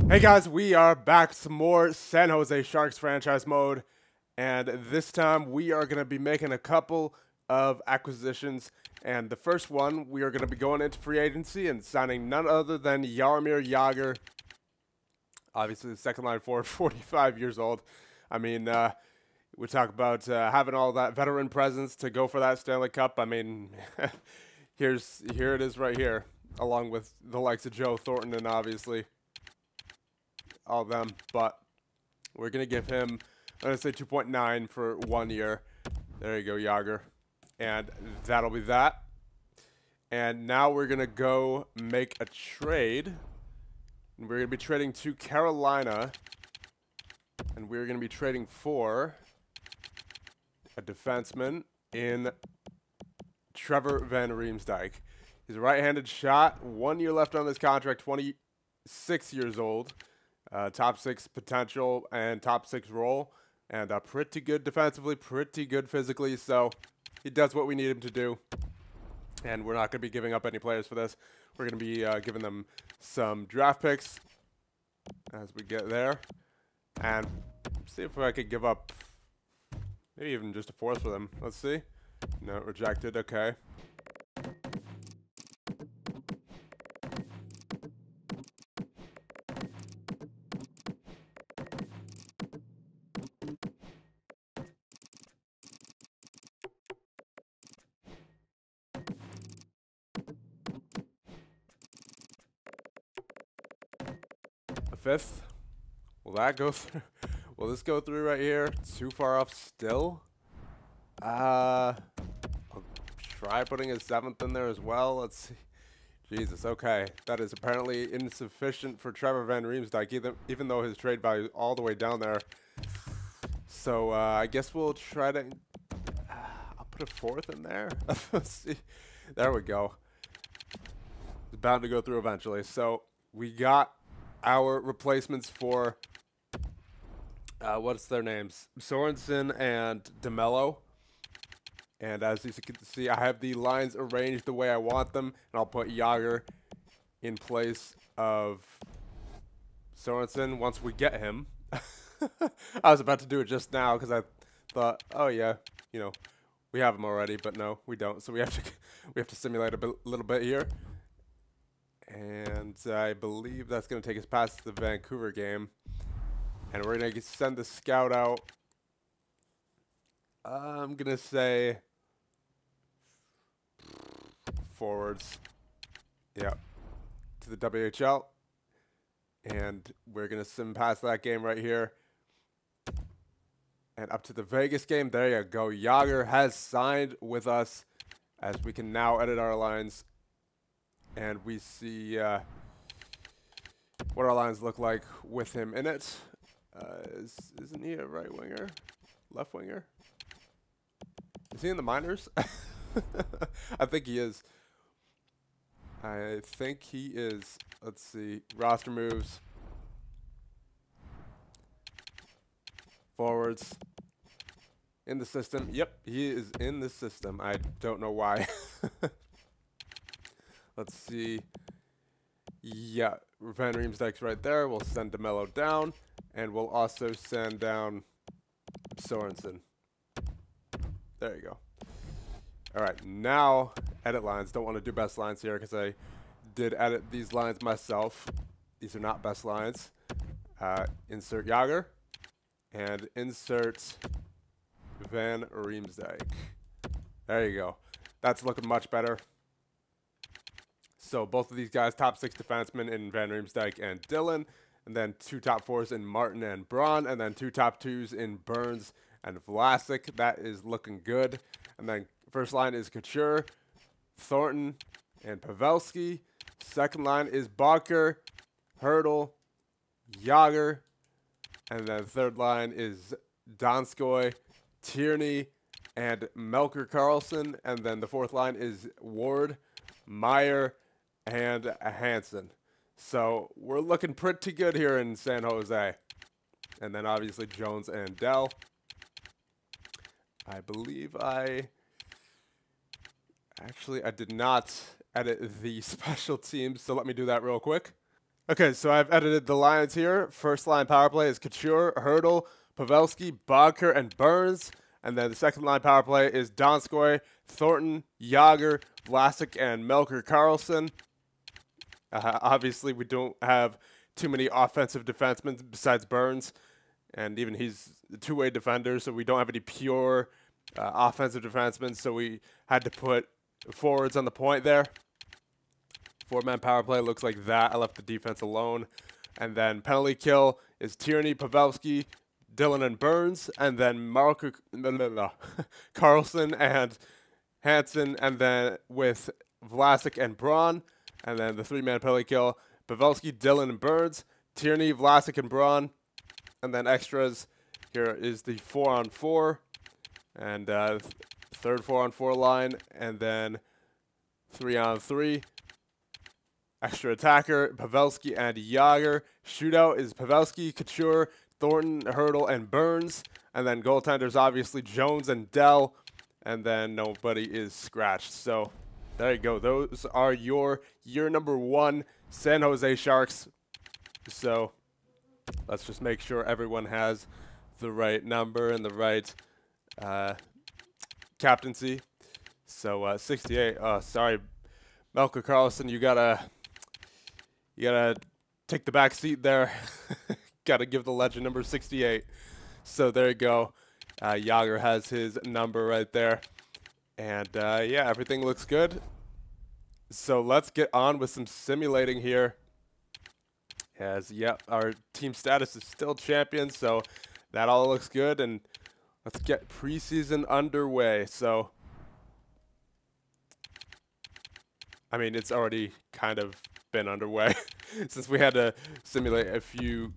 Hey guys, we are back some more San Jose Sharks franchise mode, and this time we are going to be making a couple of acquisitions. And the first one, we are going to be going into free agency and signing none other than Jaromir Jagr. Obviously the second line forward, 45 years old. I mean, we talk about having all that veteran presence to go for that Stanley Cup. I mean, here it is right here, along with the likes of Joe Thornton and obviously all of them, but we're going to give him, I'm going to say 2.9 for 1 year. There you go, Jagr. And that'll be that. And now we're going to go make a trade. And we're going to be trading to Carolina. And we're going to be trading for a defenseman in Trevor Van Riemsdyk. He's a right-handed shot. 1 year left on this contract, 26 years old. Top 6 potential and top 6 role, and pretty good defensively, pretty good physically, so he does what we need him to do. And we're not going to be giving up any players for this. We're going to be giving them some draft picks as we get there, and see if I could give up maybe even just a 4th for them. Let's see. No, rejected. Okay. A 5th. Will that go through? Will this go through right here? Too far off still? I'll try putting a 7th in there as well. Let's see. Jesus, okay. That is apparently insufficient for Trevor Van Riemsdyk, even though his trade value is all the way down there. So I guess we'll try to... I'll put a 4th in there. Let's see. There we go. It's bound to go through eventually. So we got our replacements for... what's their names? Sorensen and DeMello. And as you can see, I have the lines arranged the way I want them, and I'll put Jagr in place of Sorensen once we get him. I was about to do it just now because I thought, oh yeah, you know, we have him already, but no, we don't. So we have to simulate a little bit here. And I believe that's going to take us past the Vancouver game. And we're going to send the scout out. I'm going to say forwards. Yeah. To the WHL. And we're going to sim past that game right here. And up to the Vegas game. There you go. Jagr has signed with us, as we can now edit our lines. And we see what our lines look like with him in it. Isn't he a right winger? Left winger? Is he in the minors? I think he is. I think he is. Let's see. Roster moves. Forwards. In the system. Yep, he is in the system. I don't know why. Let's see. Yeah, Van Riemsdyk's right there. We'll send DeMello down. And we'll also send down Sorensen. There you go. All right, now edit lines. Don't want to do best lines here because I did edit these lines myself. These are not best lines. Insert Jagr and insert Van Riemsdyk. There you go. That's looking much better. So both of these guys, top 6 defensemen in Van Riemsdyk and Dillon, and then 2 top 4s in Martin and Braun, and then 2 top 2s in Burns and Vlasic. That is looking good. And then first line is Couture, Thornton, and Pavelski. Second line is Barker, Hurdle, Jagr, and then third line is Donskoy, Tierney, and Melker Carlson. And then the fourth line is Ward, Meyer, and Hansen. So we're looking pretty good here in San Jose. And then obviously Jones and Dell. I believe I did not edit the special teams, so let me do that real quick. Okay, so I've edited the lines here. First line power play is Couture, Hurdle, Pavelski, Bodker, and Burns. And then the second line power play is Donskoy, Thornton, Jagr, Vlasic, and Melker Karlsson. Obviously, we don't have too many offensive defensemen besides Burns. And even he's a two-way defender, so we don't have any pure offensive defensemen. So we had to put forwards on the point there. Four-man power play looks like that. I left the defense alone. And then penalty kill is Tierney, Pavelski, Dillon, and Burns. And then Karlsson and Hansen. And then with Vlasic and Braun. And then the three-man penalty kill, Pavelski, Dillon, and Burns. Tierney, Vlasic, and Braun. And then extras, here is the 4-on-4. And third 4-on-4 line. And then 3-on-3. Extra attacker, Pavelski and Jagr. Shootout is Pavelski, Couture, Thornton, Hurdle, and Burns. And then goaltenders, obviously, Jones and Dell. And then nobody is scratched. So there you go. Those are your year number 1 San Jose Sharks. So let's just make sure everyone has the right number and the right captaincy. So 68. Oh, sorry, Melker Karlsson, you gotta take the back seat there. Gotta give the legend number 68. So there you go. Jagr has his number right there. And yeah, everything looks good. So let's get on with some simulating here. As, yep, our team status is still champion, so that all looks good. And let's get preseason underway. So, I mean, it's already kind of been underway since we had to simulate a few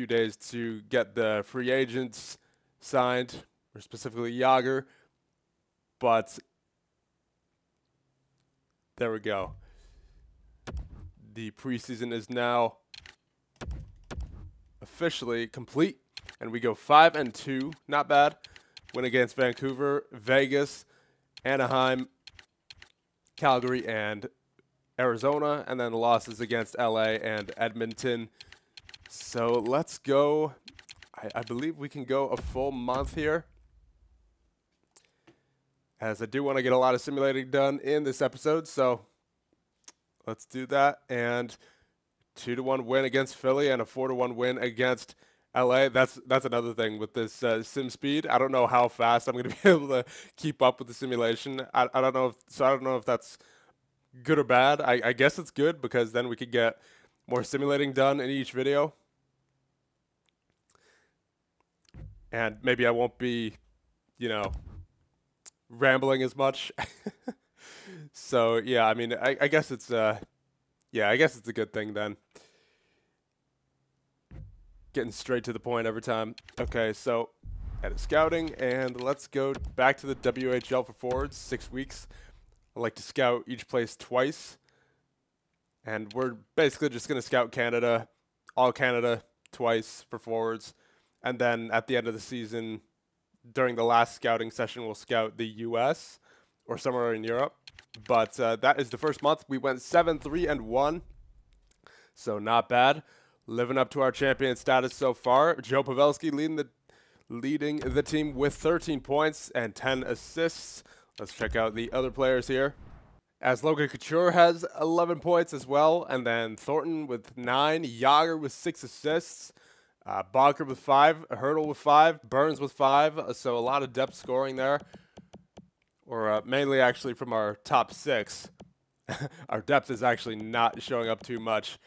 days to get the free agents signed, or specifically Jagr. But there we go. The preseason is now officially complete, and we go 5-2. Not bad. Win against Vancouver, Vegas, Anaheim, Calgary, and Arizona, and then the losses against LA and Edmonton. So let's go. I believe we can go a full month here, as I do want to get a lot of simulating done in this episode. So let's do that. And 2-1 win against Philly and a 4-1 win against LA. That's another thing with this sim speed. I don't know how fast I'm going to be able to keep up with the simulation. I don't know if that's good or bad. I guess it's good, because then we could get more simulating done in each video. And maybe I won't be, you know, rambling as much. So yeah, I mean, I guess it's yeah, I guess it's a good thing then. Getting straight to the point every time. Okay, so edit scouting, and let's go back to the WHL for forwards. 6 weeks. I like to scout each place twice, and we're basically just going to scout Canada, all Canada, twice for forwards. And then at the end of the season, during the last scouting session, we'll scout the US or somewhere in Europe. But that is the first month. We went 7-3-1, so not bad. Living up to our champion status so far. Joe Pavelski leading the team with 13 points and 10 assists. Let's check out the other players here. As Logan Couture has 11 points as well, and then Thornton with 9, Jagr with 6 assists, Bodker with 5, Hurdle with 5, Burns with 5. So a lot of depth scoring there, or mainly actually from our top 6. Our depth is actually not showing up too much.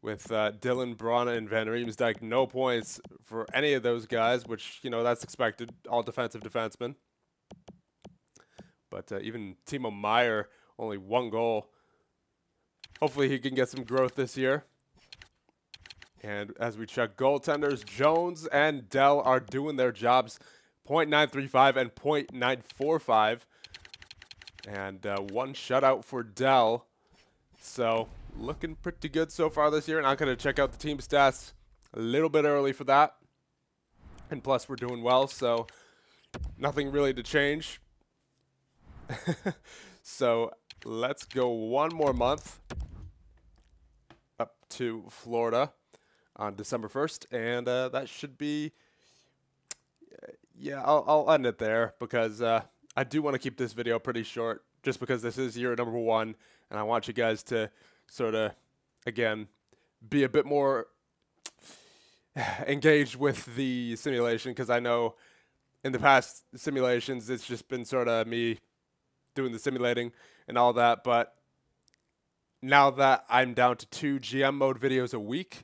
With Dillon, Braun, and Van Riemsdyk, no points for any of those guys, which, you know, that's expected, all defensive defensemen. But even Timo Meier, only 1 goal. Hopefully he can get some growth this year. And as we check goaltenders, Jones and Dell are doing their jobs. .935 and .945. And 1 shutout for Dell. So looking pretty good so far this year. And I'm going to check out the team stats a little bit early for that. And plus we're doing well, so nothing really to change. So let's go 1 more month. to Florida on December 1st, and that should be, yeah, I'll end it there because I do want to keep this video pretty short just because this is year number 1, and I want you guys to sort of, again, be a bit more engaged with the simulation, because I know in the past simulations it's just been sort of me doing the simulating and all that, but now that I'm down to 2 GM mode videos a week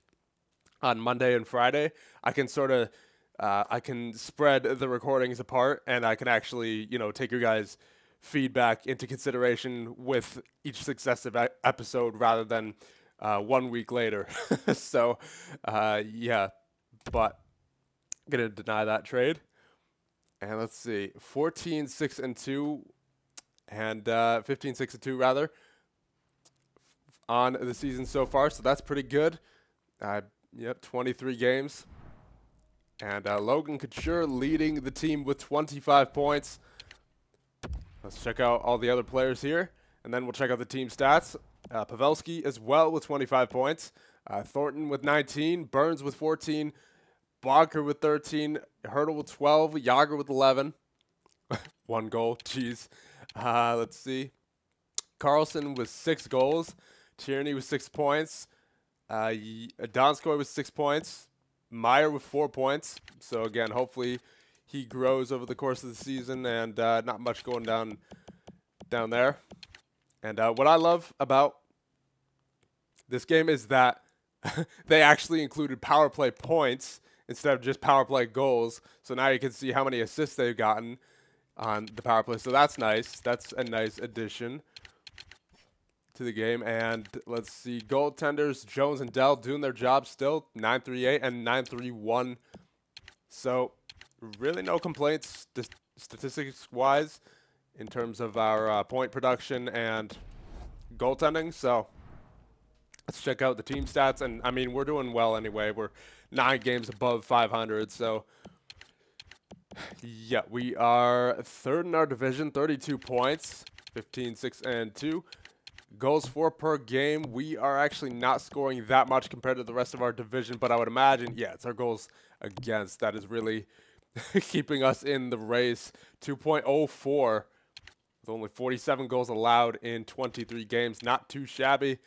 on Monday and Friday, I can sort of I can spread the recordings apart, and I can actually, you know, take your guys' feedback into consideration with each successive episode rather than 1 week later. So yeah, but I'm gonna deny that trade. And let's see, 14-6-2 and 15-6-2 rather on the season so far, so that's pretty good. Yep, 23 games. And Logan Couture leading the team with 25 points. Let's check out all the other players here, and then we'll check out the team stats. Pavelski as well with 25 points. Thornton with 19. Burns with 14. Jagr with 13. Hurdle with 12. Jagr with 11. 1 goal. Jeez. Let's see. Carlson with 6 goals. Tierney with 6 points. Donskoy with 6 points. Meyer with 4 points. So again, hopefully he grows over the course of the season, and not much going down there. And what I love about this game is that they actually included power play points instead of just power play goals. So now you can see how many assists they've gotten on the power play. So that's nice. That's a nice addition to the game. And let's see, goaltenders, Jones and Dell doing their job still, 938 and 931. So really no complaints statistics-wise in terms of our point production and goaltending. So let's check out the team stats. And I mean, we're doing well anyway. We're 9 games above 500. So yeah, we are 3rd in our division, 32 points, 15-6-2. Goals for per game, we are actually not scoring that much compared to the rest of our division, but I would imagine, yeah, it's our goals against that is really keeping us in the race. 2.04 with only 47 goals allowed in 23 games. Not too shabby.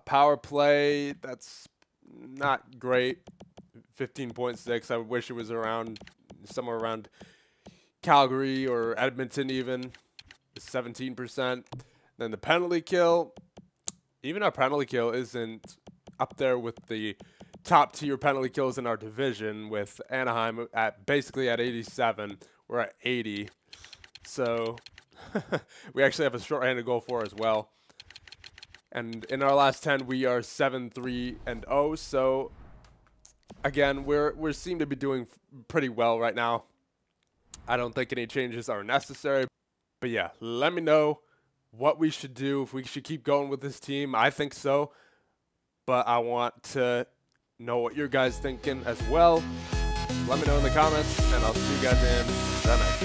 Power play, that's not great. 15.6. I wish it was around somewhere around Calgary or Edmonton even. 17%. Then the penalty kill, even our penalty kill isn't up there with the top tier penalty kills in our division, with Anaheim at basically at 87. We're at 80. So we actually have a shorthanded goal for as well. And in our last 10, we are 7-3-0. So again, we seem to be doing pretty well right now. I don't think any changes are necessary. But yeah, let me know what we should do, if we should keep going with this team. I think so, but I want to know what your guys thinking as well. Let me know in the comments, and I'll see you guys in the next.